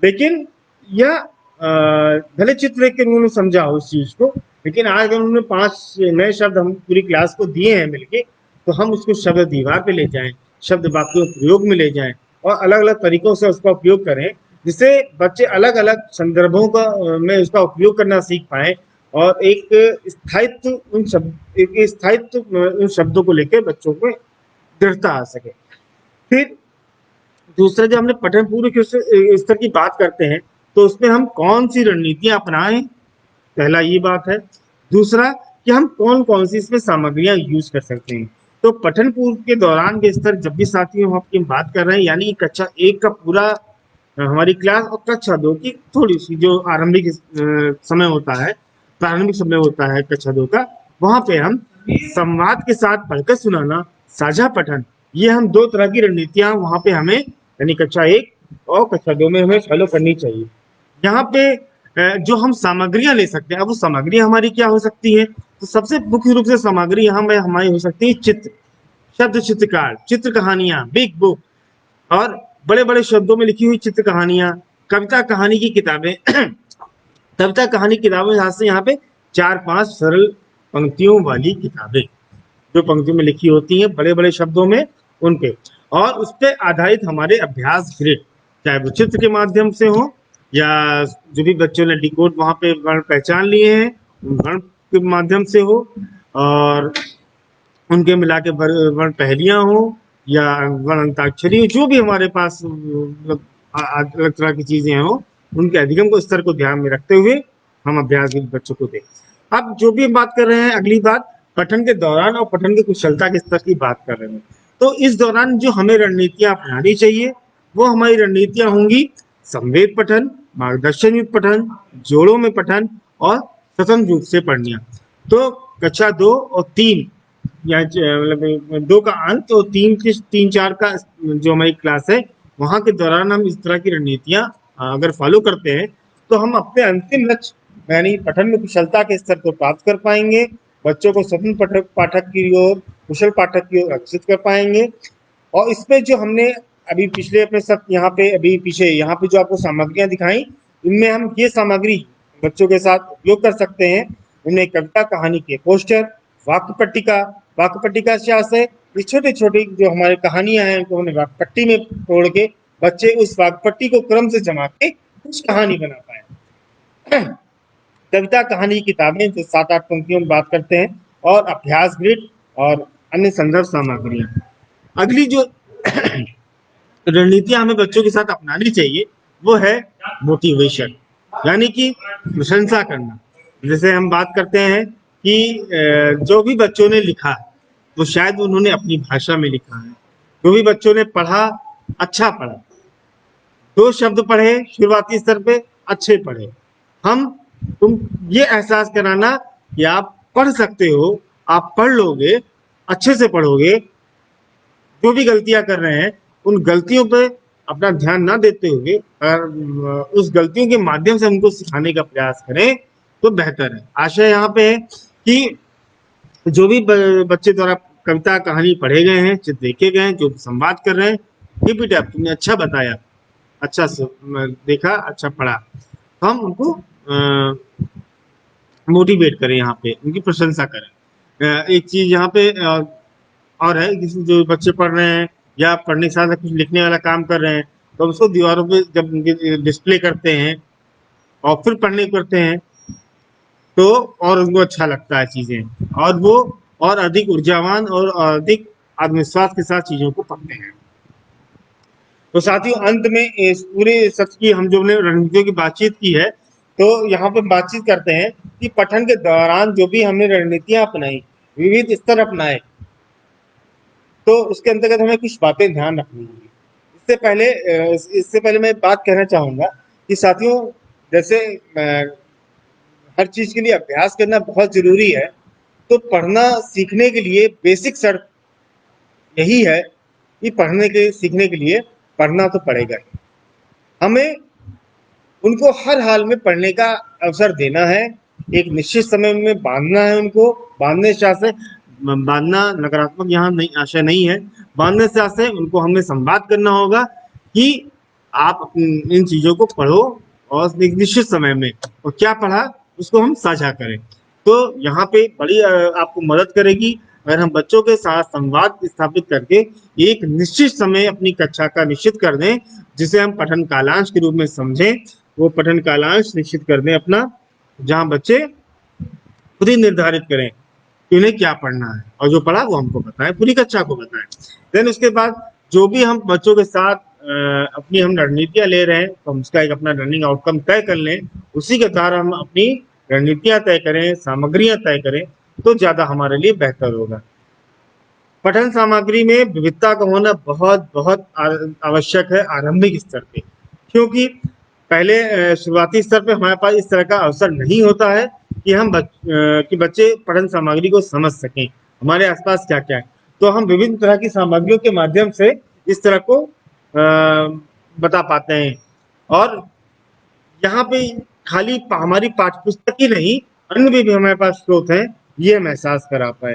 लेकिन यह भले चित्र देख के उन्होंने समझा हो उस चीज को, लेकिन आज अगर उन्होंने 5 नए शब्द हम पूरी क्लास को दिए हैं मिलके, तो हम उसको शब्द दीवार पे ले जाएं, शब्द वाक्यों प्रयोग में ले जाएं और अलग अलग तरीकों से उसका उपयोग करें, जिससे बच्चे अलग अलग संदर्भों का में उसका उपयोग करना सीख पाए और एक स्थायित्व उन शब्दों को लेकर बच्चों को दृढ़ता आ सके। फिर दूसरा, जब हमने पठन पूर्व के स्तर की बात करते हैं तो उसमें हम कौन सी रणनीतियां अपनाएं, पहला ये बात है। दूसरा कि हम कौन कौन सी इसमें सामग्रियां यूज कर सकते हैं। तो पठन पूर्व के दौरान के स्तर जब भी साथियों हम आपकी बात कर रहे हैं, यानी कक्षा 1 का पूरा हमारी क्लास और कक्षा 2 की थोड़ी सी जो आरंभिक समय होता है, प्रारंभिक समय होता है कक्षा 2 का, वहां पे हम संवाद के साथ पढ़कर सुनाना, साझा पठन, ये हम 2 तरह की रणनीतियां वहां पे हमें, यानी कक्षा 1 और कक्षा 2 में हमें फॉलो करनी चाहिए। यहाँ पे जो हम सामग्रियां ले सकते हैं, अब वो सामग्री हमारी क्या हो सकती है, तो सबसे मुख्य रूप से सामग्री यहाँ में हमारी हो सकती है चित्र, शब्द चित्रकार, चित्र कहानियां, बिग बुक और बड़े बड़े शब्दों में लिखी हुई चित्र कहानियां, कविता कहानी की किताबें कविता कहानी किताबें से यहाँ पे 4-5 सरल पंक्तियों वाली किताबें जो पंक्तियों में लिखी होती हैं बड़े बड़े शब्दों में, उन पे, और उस पर आधारित हमारे अभ्यास ग्रिड, चाहे वो चित्र के माध्यम से हो या जो भी बच्चों ने डिकोड वहां पे वर्ण पहचान लिए हैं उन वर्ण के माध्यम से हो, और उनके मिला के वर्ण पहेलियां हो या वर्ण अंताक्षरी, जो भी हमारे पास मतलब अलग तरह की चीजें हो, उनके अधिगम को स्तर को ध्यान में रखते हुए हम अभ्यास बच्चों को दें। अब जो भी हम बात कर रहे हैं, अगली बात पठन के दौरान और पठन की कुशलता के स्तर की बात कर रहे हैं। तो इस दौरान जो हमें रणनीतियां अपनानी चाहिए, वो हमारी रणनीतियां होंगी संवेद पठन, मार्गदर्शन युक्त पठन, जोड़ों में पठन और स्वतंत्र रूप से पढ़निया। तो कक्षा 2 और 3 या मतलब 2 का अंत और 3-4 का जो हमारी क्लास है, वहां के दौरान हम इस तरह की रणनीतियां अगर फॉलो करते हैं तो हम अपने अंतिम लक्ष्य यानी पठन में कुशलता के स्तर को प्राप्त कर पाएंगे, बच्चों को स्वतंत्र पाठक की ओर, कुशल पाठक की ओर आकर्षित कर पाएंगे। और इसमें जो हमने अभी पिछले अपने सब यहाँ पे अभी पीछे यहाँ पे जो आपको सामग्रियां दिखाई, इनमें हम ये सामग्री बच्चों के साथ उपयोग कर सकते हैं। उन्हें कविता कहानी के पोस्टर, वाक्य पट्टिका से आशय ये छोटे छोटे जो हमारे कहानियां हैं उनको हमने वाक्य पट्टी में तोड़ के बच्चे उस वाक्य पट्टी को क्रम से जमा के कुछ कहानी बना पाए। कविता कहानी की किताबें जो 7-8 पंक्तियों में बात करते हैं और अभ्यास ग्रिड और अन्य संदर्भ सामग्रियां। अगली जो रणनीतियां हमें बच्चों के साथ अपनानी चाहिए वो है मोटिवेशन, यानी कि प्रशंसा करना। जैसे हम बात करते हैं कि जो भी बच्चों ने लिखा वो शायद उन्होंने अपनी भाषा में लिखा है, जो भी बच्चों ने पढ़ा अच्छा पढ़ा, दो शब्द पढ़े शुरुआती स्तर पे अच्छे पढ़े, हम तुम ये एहसास कराना कि आप पढ़ सकते हो, आप पढ़ लोगे, अच्छे से पढ़ोगे, जो भी गलतियां कर रहे हैं उन गलतियों पे अपना ध्यान ना देते हुए उस गलतियों के माध्यम से हमको सिखाने का प्रयास करें तो बेहतर है। आशय यहाँ पे है कि जो भी बच्चे द्वारा कविता कहानी पढ़े गए हैं, चित्र देखे गए हैं, जो संवाद कर रहे हैं, कीप इट अप, तुमने अच्छा बताया, अच्छा देखा, अच्छा पढ़ा, हम उनको मोटिवेट करें, यहाँ पे उनकी प्रशंसा करें। एक चीज यहाँ पे और है, किसी जो बच्चे पढ़ रहे हैं या पढ़ने के साथ कुछ लिखने वाला काम कर रहे हैं तो हम उसको दीवारों पे जब डिस्प्ले करते हैं और फिर पढ़ने करते हैं तो और उनको अच्छा लगता है चीजें, और वो और अधिक ऊर्जावान और अधिक आत्मविश्वास के साथ चीजों को पढ़ते हैं। तो साथियों, अंत में इस पूरे सत्र की हम जो ने रणनीतियों की बातचीत की है, तो यहाँ पे बातचीत करते हैं कि पठन के दौरान जो भी हमने रणनीतियां अपनाई, विविध स्तर अपनाए, तो उसके अंतर्गत हमें कुछ बातें ध्यान रखनी होगी। इससे पहले मैं बात कहना चाहूंगा कि साथियों, जैसे हर चीज के लिए अभ्यास करना बहुत जरूरी है, तो पढ़ना सीखने के लिए बेसिक शर्त यही है कि पढ़ने के सीखने के लिए पढ़ना तो पड़ेगा ही। हमें उनको हर हाल में पढ़ने का अवसर देना है, एक निश्चित समय में बांधना है उनको, बांधना नकारात्मक यहाँ नहीं, आशय नहीं है, बांधने से आशय उनको हमें संवाद करना होगा कि आप इन चीजों को पढ़ो और एक निश्चित समय में, और क्या पढ़ा उसको हम साझा करें। तो यहाँ पे बड़ी आपको मदद करेगी अगर हम बच्चों के साथ संवाद स्थापित करके एक निश्चित समय अपनी कक्षा का निश्चित कर दें, जिसे हम पठन कालांश के रूप में समझें। वो पठन कालांश निश्चित कर दें अपना, जहाँ बच्चे खुद ही निर्धारित करें कि उन्हें क्या पढ़ना है, और जो पढ़ा वो हमको बताएं, पूरी कक्षा को बताएं। देन उसके बाद जो भी हम बच्चों के साथ अपनी हम रणनीतियां ले रहे हैं, तो हम उसका एक अपना रनिंग आउटकम तय कर लें, उसी के द्वारा हम अपनी रणनीतियां तय करें, सामग्रियां तय करें, तो ज्यादा हमारे लिए बेहतर होगा। पठन सामग्री में विविधता का होना बहुत बहुत आवश्यक है आरंभिक स्तर पे, क्योंकि पहले शुरुआती स्तर पे हमारे पास इस तरह का अवसर नहीं होता है कि कि बच्चे पठन सामग्री को समझ सकें, हमारे आसपास क्या क्या है। तो हम विभिन्न तरह की सामग्रियों के माध्यम से इस तरह को बता पाते हैं, और यहाँ पे खाली हमारी पाठ्य पुस्तक ही नहीं, अन्य भी हमारे पास स्रोत हैं, ये हम एहसास करा पाए।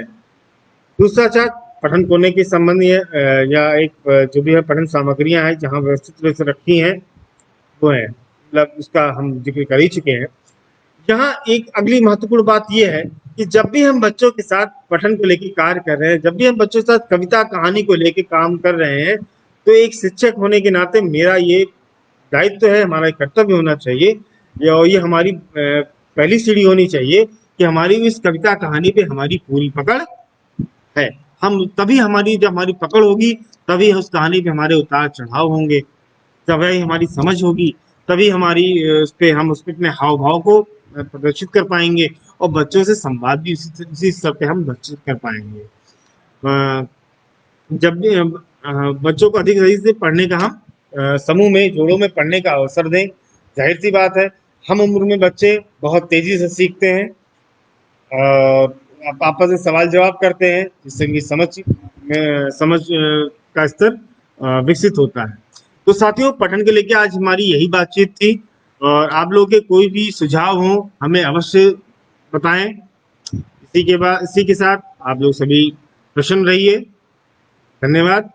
दूसरा चार्ट पठन कोने के संबंध या एक जो भी है पठन सामग्रियां हैं जहाँ व्यवस्थित रूप से रखी हैं वो है, मतलब उसका हम जिक्र कर ही चुके हैं। यहाँ एक अगली महत्वपूर्ण बात यह है कि जब भी हम बच्चों के साथ पठन को लेकर कार्य कर रहे हैं, जब भी हम बच्चों के साथ कविता कहानी को लेकर काम कर रहे हैं, तो एक शिक्षक होने के नाते मेरा ये दायित्व है, हमारा कर्तव्य होना चाहिए, और ये हमारी पहली सीढ़ी होनी चाहिए कि हमारी इस कविता कहानी पे हमारी पूरी पकड़ है। हम तभी जब हमारी पकड़ होगी तभी उस कहानी पे हमारे उतार चढ़ाव होंगे, तभी हमारी समझ होगी, तभी हमारी हम उस पे अपने हाव भाव को प्रदर्शित कर पाएंगे, और बच्चों से संवाद भी उसी स्तर पे हम बातचीत कर पाएंगे। जब भी बच्चों को अधिक सही से पढ़ने का हम समूह में जोड़ों में पढ़ने का अवसर दें। जाहिर सी बात है, हम उम्र में बच्चे बहुत तेजी से सीखते हैं और आपस में सवाल जवाब करते हैं, जिससे उनकी समझ का स्तर विकसित होता है। तो साथियों, पठन के लेके आज हमारी यही बातचीत थी, और आप लोगों के कोई भी सुझाव हो हमें अवश्य बताएं। इसी के साथ आप लोग सभी प्रसन्न रहिए। धन्यवाद।